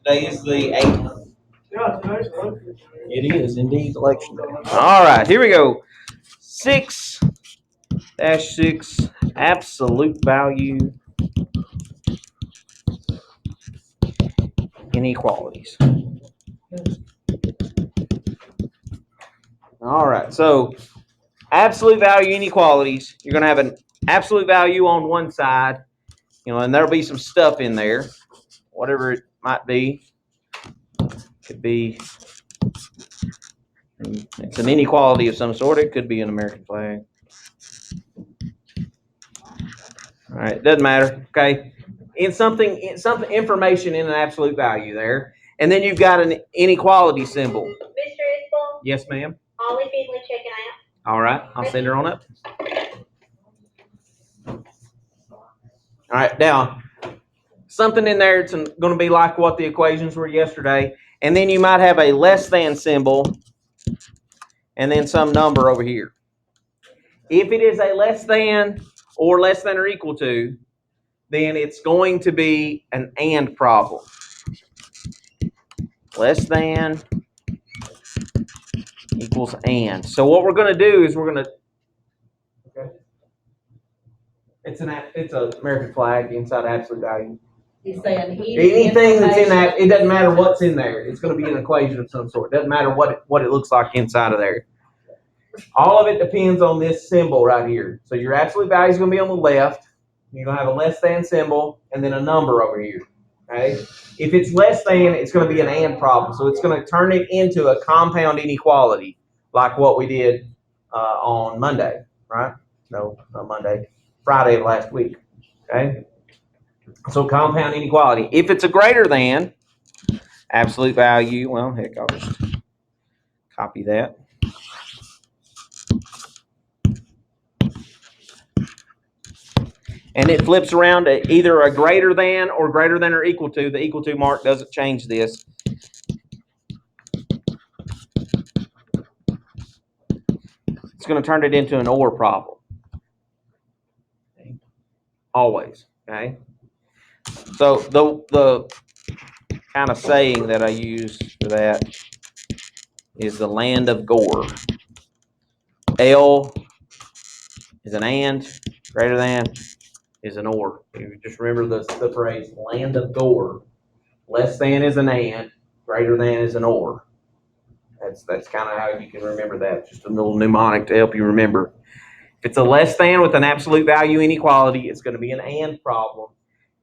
Today is the 8th. It is indeed election day. All right, here we go. 6-6 absolute value inequalities. All right, so absolute value inequalities. You're going to have an absolute value on one side, and there'll be some stuff in there, whatever it might be. Could be, it's an inequality of some sort. It could be an American flag. All right, it doesn't matter. Okay, in something information in an absolute value there, and then you've got an inequality symbol. Mr. Isbell? Yes, ma'am. All is easily checking out. All right, I'll send her on up. All right, now something in there. It's going to be like what the equations were yesterday, and then you might have a less than symbol, and then some number over here. If it is a less than or less than or equal to, then it's going to be an and problem. Less than equals and. So what we're going to do is we're going to. Okay. It's an American flag inside absolute value. He's saying anything that's in that, it doesn't matter what's in there. It's going to be an equation of some sort. It doesn't matter what it looks like inside of there. All of it depends on this symbol right here. So your absolute value is going to be on the left. You're going to have a less than symbol and then a number over here. Okay. If it's less than, it's going to be an and problem. So it's going to turn it into a compound inequality, like what we did on Monday, right? No, not Monday. Friday of last week. Okay. So compound inequality. If it's a greater than absolute value, well, heck, I'll just copy that. And it flips around to either a greater than or equal to. The equal to mark doesn't change this. It's going to turn it into an or problem. Always. Okay. So the kind of saying that I use for that is the land of gore. L is an and, greater than is an or. You just remember the phrase land of gore. Less than is an and, greater than is an or. That's kind of how you can remember that. Just a little mnemonic to help you remember. If it's a less than with an absolute value inequality, it's going to be an and problem.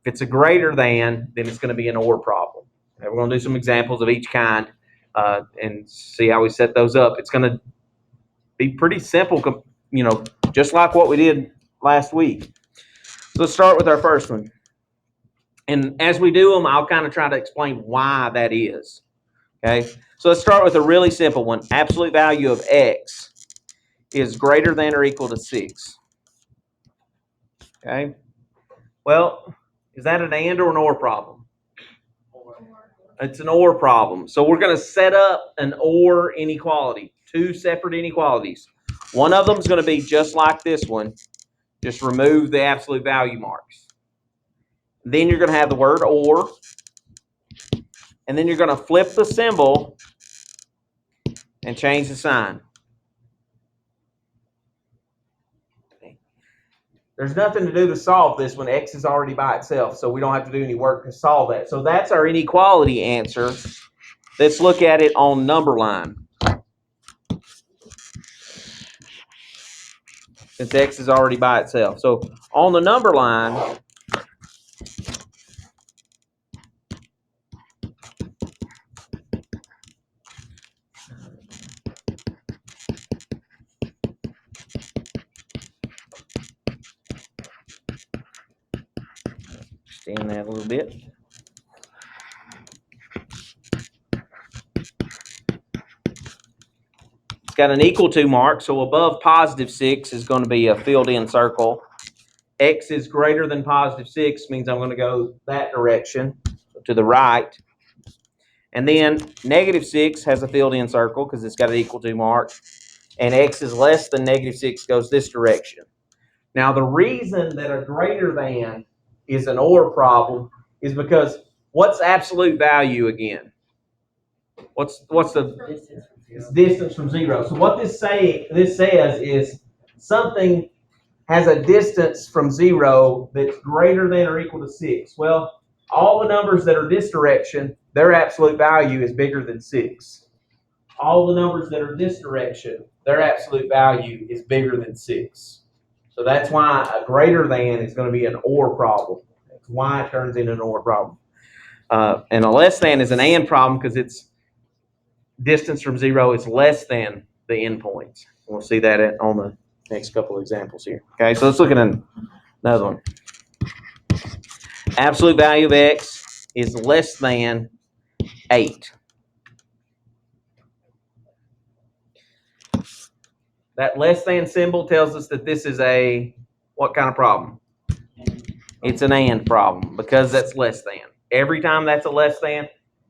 If it's a greater than, then it's going to be an or problem. And we're going to do some examples of each kind and see how we set those up. It's going to be pretty simple, just like what we did last week. So let's start with our first one. And as we do them, I'll kind of try to explain why that is. Okay, so let's start with a really simple one. Absolute value of x is greater than or equal to 6. Okay, well, is that an and or an or problem? It's an or problem. So we're going to set up an or inequality, two separate inequalities. One of them is going to be just like this one. Just remove the absolute value marks. Then you're going to have the word or, and then you're going to flip the symbol and change the sign. There's nothing to do to solve this when x is already by itself, so we don't have to do any work to solve that. So that's our inequality answer. Let's look at it on number line. Since x is already by itself. So on the number line, extend that a little bit. It's got an equal to mark, so above positive 6 is going to be a filled in circle. X is greater than positive 6 means I'm going to go that direction, to the right. And then negative 6 has a filled in circle because it's got an equal to mark. And x is less than negative 6 goes this direction. Now the reason that a greater than is an OR problem is because what's absolute value again? What's the distance from 0? So what this says is something has a distance from 0 that's greater than or equal to 6. Well, all the numbers that are this direction, their absolute value is bigger than 6. All the numbers that are this direction, their absolute value is bigger than 6. So that's why a greater than is going to be an OR problem. That's why it turns into an OR problem. And a less than is an AND problem because its distance from 0 is less than the endpoints. We'll see that on the next couple of examples here. Okay, so let's look at another one. Absolute value of x is less than 8. That less than symbol tells us that this is a what kind of problem? It's an AND problem because that's less than. Every time that's a less than,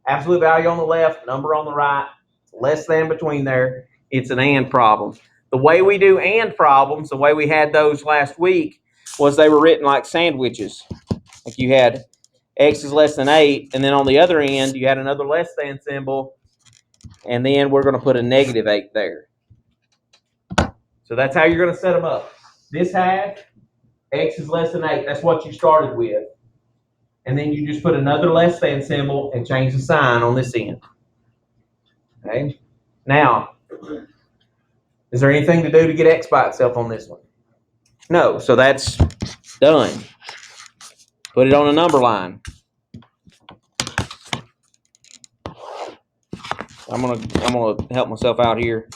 absolute value on the left, number on the right, less than between there, it's an AND problem. The way we do AND problems, the way we had those last week, was they were written like sandwiches. Like you had x is less than 8, and then on the other end, you had another less than symbol, and then we're going to put a negative 8 there. So that's how you're going to set them up. This half, x is less than 8. That's what you started with. And then you just put another less than symbol and change the sign on this end. Okay. Now, is there anything to do to get x by itself on this one? No. So that's done. Put it on a number line. I'm gonna help myself out here.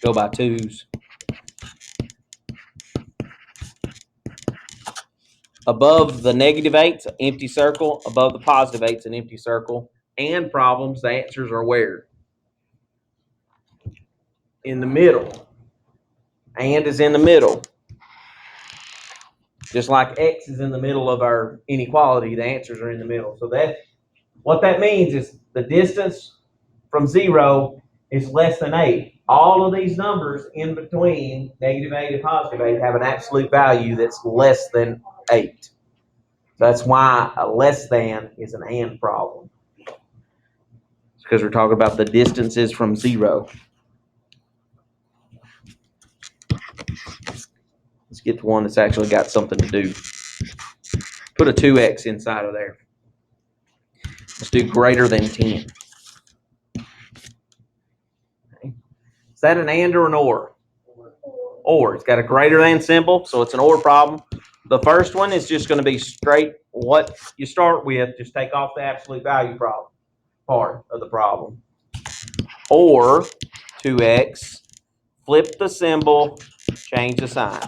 Go by 2s. Above the negative 8's an empty circle. Above the positive 8's an empty circle. And problems, the answers are where? In the middle. And is in the middle. Just like x is in the middle of our inequality, the answers are in the middle. So that what that means is the distance from 0 is less than 8. All of these numbers in between negative 8 and positive 8 have an absolute value that's less than 8. That's why a less than is an AND problem. It's because we're talking about the distances from 0. Let's get to one that's actually got something to do. Put a 2x inside of there. Let's do greater than 10. Okay. Is that an AND or an OR? OR. It's got a greater than symbol, so it's an OR problem. The first one is just going to be straight what you start with. Just take off the absolute value problem part of the problem. Or 2x, flip the symbol, change the sign.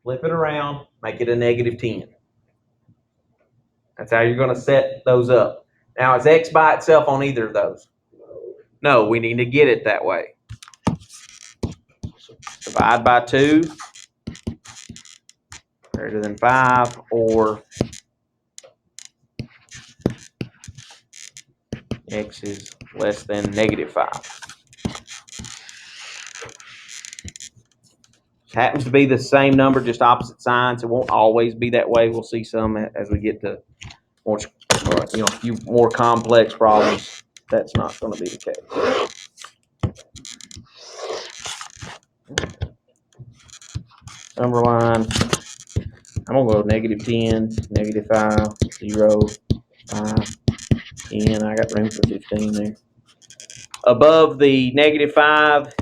Flip it around, make it a negative 10. That's how you're going to set those up. Now, is x by itself on either of those? No, we need to get it that way. Divide by 2, greater than 5, or x is less than negative 5. It happens to be the same number, just opposite signs. It won't always be that way. We'll see some as we get to more, a few more complex problems. That's not going to be the case. Number line. I'm going to go negative 10, negative 5, 0, 5, 10. I got room for 15 there. Above the negative 5,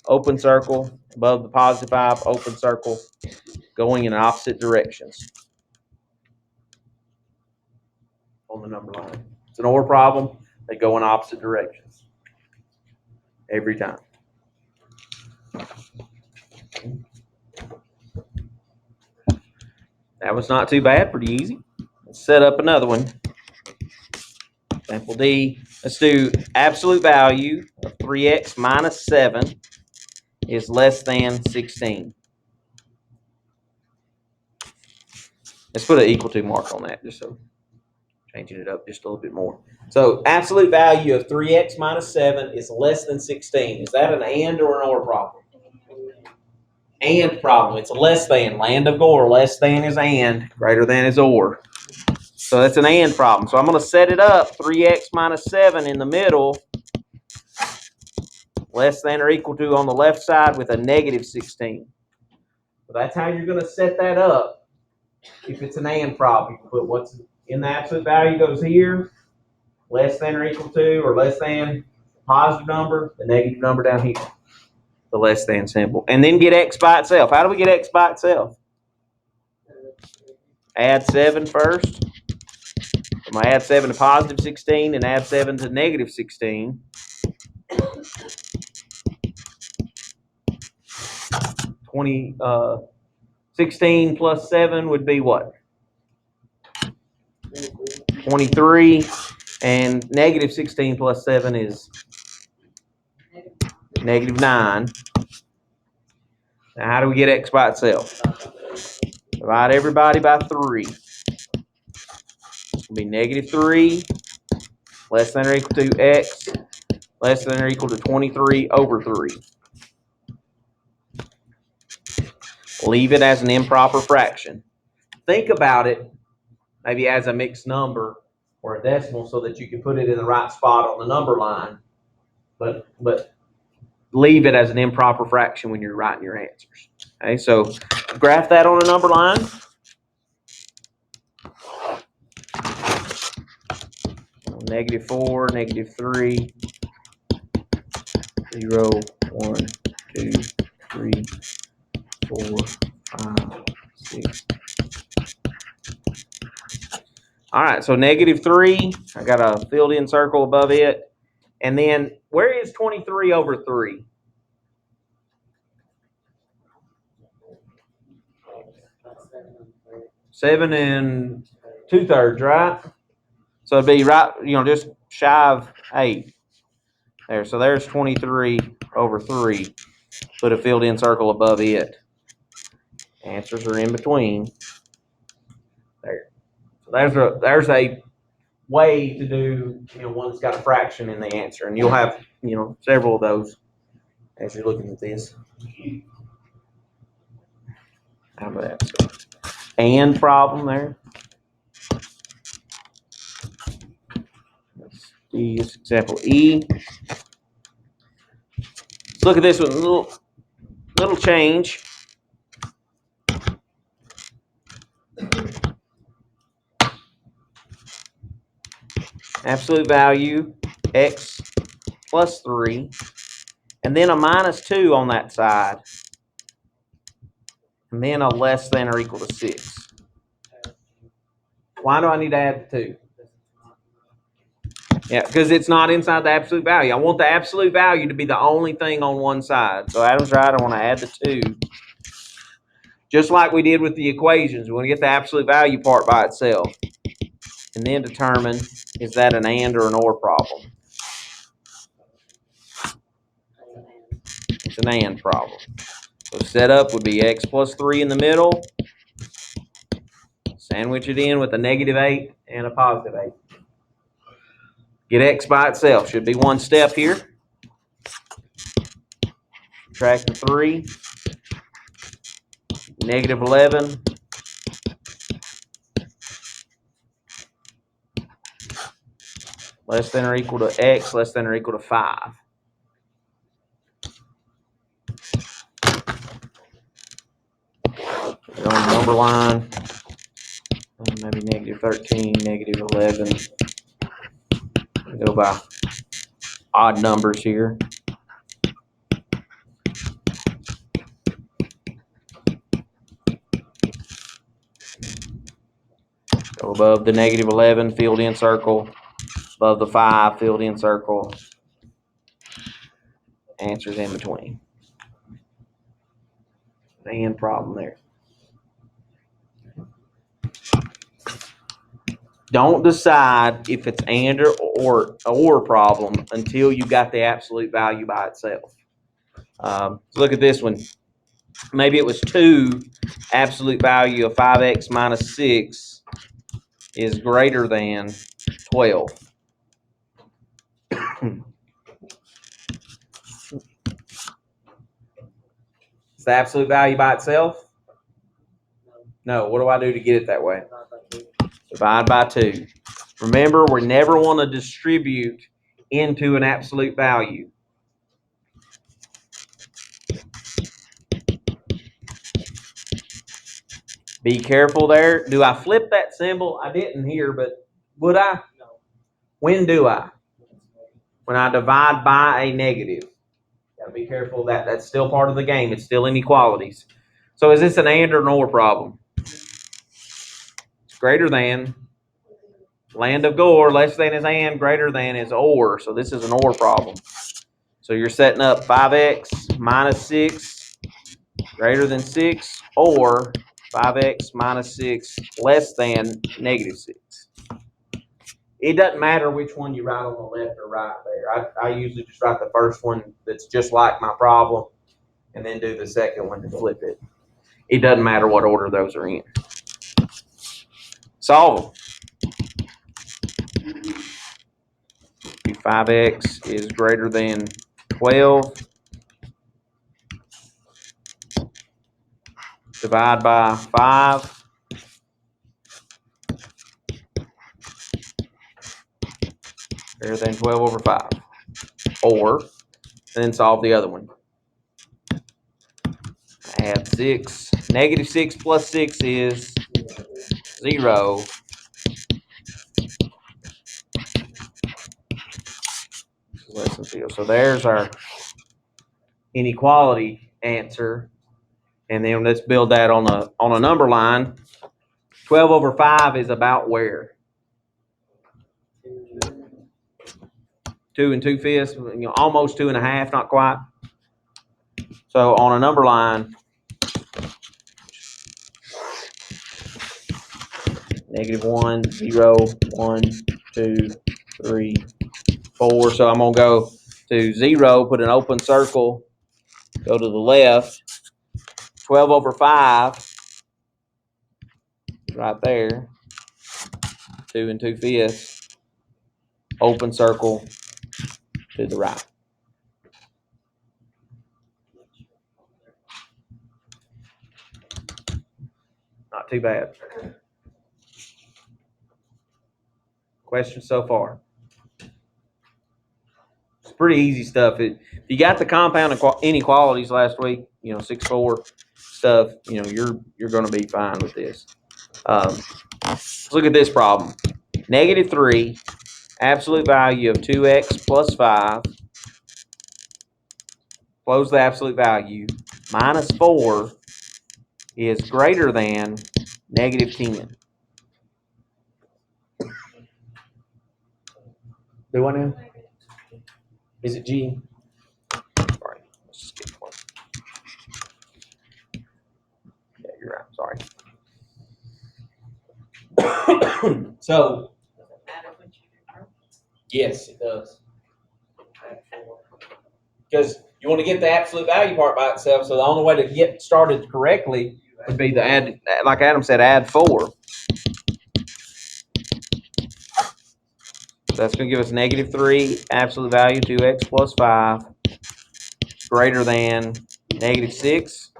open circle. Above the positive 5, open circle. Going in opposite directions on the number line. It's an OR problem. They go in opposite directions every time. That was not too bad, pretty easy. Let's set up another one. Example D. Let's do absolute value of 3x minus 7 is less than 16. Let's put an equal to mark on that, just so changing it up just a little bit more. So absolute value of 3x minus 7 is less than 16. Is that an AND or an OR problem? And problem. It's a less than. Land of or. Less than is and. Greater than is or. So that's an and problem. So I'm going to set it up 3x minus 7 in the middle. Less than or equal to on the left side with a negative 16. So that's how you're going to set that up. If it's an and problem, you can put what's in the absolute value goes here. Less than or equal to or less than positive number. The negative number down here. The less than symbol. And then get x by itself. How do we get x by itself? Add 7 first. I'm going to add 7 to positive 16 and add 7 to negative 16. 16 plus 7 would be what? 23. And negative 16 plus 7 is negative 9. Now, how do we get x by itself? Divide everybody by 3. It's going to be negative 3 less than or equal to x less than or equal to 23 over 3. Leave it as an improper fraction. Think about it maybe as a mixed number or a decimal so that you can put it in the right spot on the number line. But leave it as an improper fraction when you're writing your answers. Okay, so graph that on a number line. Negative 4, negative 3, 0, 1, 2, 3, 4, 5, 6. All right, so negative 3, I got a filled in circle above it. And then where is 23 over 3? Seven and 2/3, right? So it'd be right, just shy of 8. There, so there's 23 over 3. Put a filled in circle above it. Answers are in between. There. So there's a way to do, one that's got a fraction in the answer. And you'll have, several of those as you're looking at this. How about that? And problem there. Let's see this example E. Let's look at this one. Little change. Absolute value x plus 3. And then a minus 2 on that side. And then a less than or equal to 6. Why do I need to add the 2? Yeah, because it's not inside the absolute value. I want the absolute value to be the only thing on one side. So Adam's right, I want to add the 2. Just like we did with the equations. We want to get the absolute value part by itself. And then determine, is that an and or an or problem? It's an and problem. So setup would be x plus 3 in the middle. Sandwich it in with a negative 8 and a positive 8. Get x by itself. Should be one step here. Subtract the 3. Negative 11. Less than or equal to x, less than or equal to 5. On the number line, maybe negative 13, negative 11. Go by odd numbers here. Go above the negative 11, filled in circle. Above the 5, filled in circle. Answers in between. And problem there. Don't decide if it's and or problem until you got the absolute value by itself. Look at this one. Maybe it was 2. Absolute value of 5x minus 6 is greater than 12. Is the absolute value by itself? No. What do I do to get it that way? Divide by 2. Remember, we never want to distribute into an absolute value. Be careful there. Do I flip that symbol? I didn't here, but would I? No. When do I? When I divide by a negative. Got to be careful of that. That's still part of the game. It's still inequalities. So is this an and or an or problem? It's greater than. Land of Gore, less than is and, greater than is or. So this is an or problem. So you're setting up 5x minus 6 greater than 6 or 5x minus 6 less than negative 6. It doesn't matter which one you write on the left or right there. I usually just write the first one that's just like my problem and then do the second one to flip it. It doesn't matter what order those are in. Solve them. 5x is greater than 12. Divide by 5. Greater than 12 over 5. Or, and then solve the other one. Add 6. Negative 6 plus 6 is 0. Less than 0. So there's our inequality answer. And then let's build that on a number line. 12 over 5 is about where? 2 2/5, almost 2 1/2, not quite. So on a number line, -1, 0, 1, 2, 3, 4. So I'm going to go to 0, put an open circle, go to the left. 12 over 5, right there. 2 2/5, open circle to the right. Not too bad. Questions so far? It's pretty easy stuff. If you got the compound inequalities last week, 6-4 stuff, you're going to be fine with this. Let's look at this problem. -3, absolute value of 2x plus 5. Close the absolute value. -4 is greater than -10. Do I now? Is it G? Sorry. Let's just skip one. Yeah, you're right. Sorry. So, yes, it does. Because you want to get the absolute value part by itself, so the only way to get started correctly would be to add, like Adam said, add 4. So that's going to give us -3, absolute value 2x plus 5, greater than -6.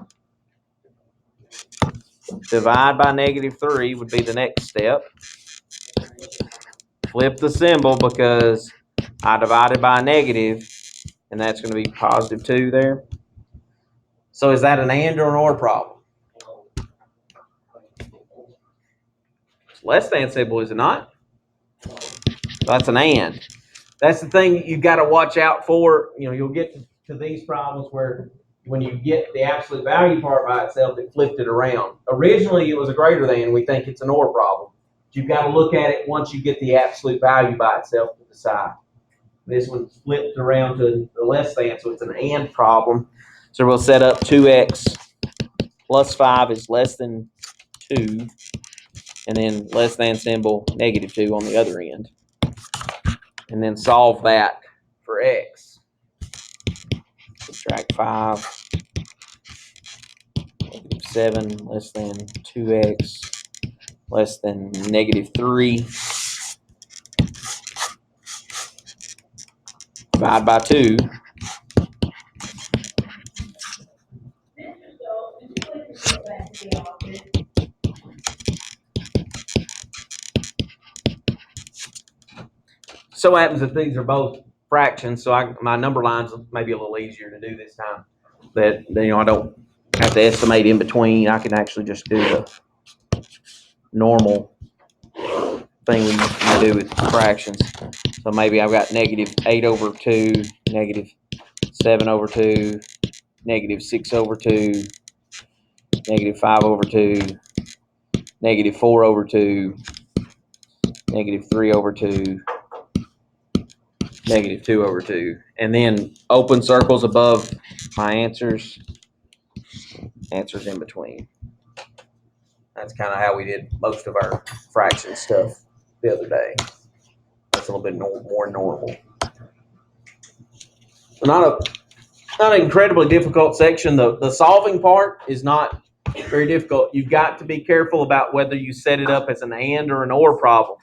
Divide by -3 would be the next step. Flip the symbol because I divided by a negative, and that's going to be +2 there. So is that an and or an or problem? It's less than symbol, is it not? That's an and. That's the thing you've got to watch out for. You'll get to these problems where when you get the absolute value part by itself, it flipped it around. Originally, it was a greater than. We think it's an or problem. You've got to look at it once you get the absolute value by itself to decide. This one flipped around to the less than, so it's an and problem. So we'll set up 2x plus 5 is less than 2, and then less than symbol -2 on the other end. And then solve that for x. Subtract 5, -7 less than 2x less than -3. Divide by 2. So what happens if these are both fractions, so my number lines may be a little easier to do this time. That I don't have to estimate in between. I can actually just do the normal thing we used to do with fractions. So maybe I've got -8/2, -7/2, -6/2, -5/2, -4/2, -3/2, -2/2, and then open circles above my answers in between. That's kind of how we did most of our fraction stuff the other day. That's a little bit more normal. Not an incredibly difficult section. The solving part is not very difficult. You've got to be careful about whether you set it up as an and or an or problem.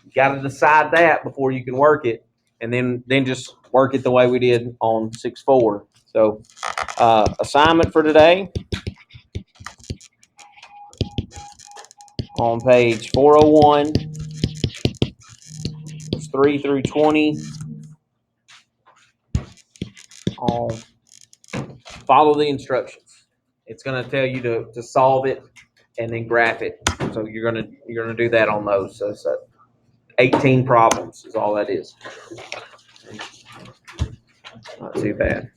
You've got to decide that before you can work it, and then just work it the way we did on 6-4. So assignment for today on page 401, it's 3 through 20. Follow the instructions. It's going to tell you to solve it and then graph it. So you're gonna do that on those. So it's 18 problems is all that is. Not too bad.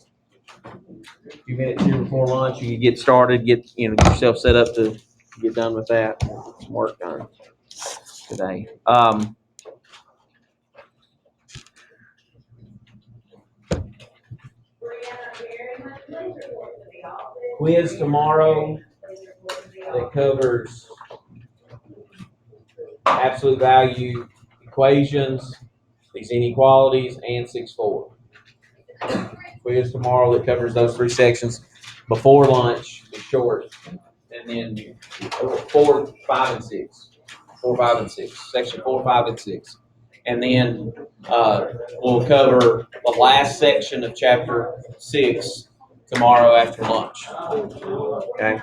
A few minutes here before lunch, you can get started, get yourself set up to get done with that. Some work done today. Quiz tomorrow that covers absolute value equations, these inequalities, and 6-4. Quiz tomorrow that covers those 3 sections before lunch. It's short, and then 4, 5, and 6. 4, 5, and 6. Section 4, 5, and 6. And then we'll cover the last section of chapter 6 tomorrow after lunch. Okay.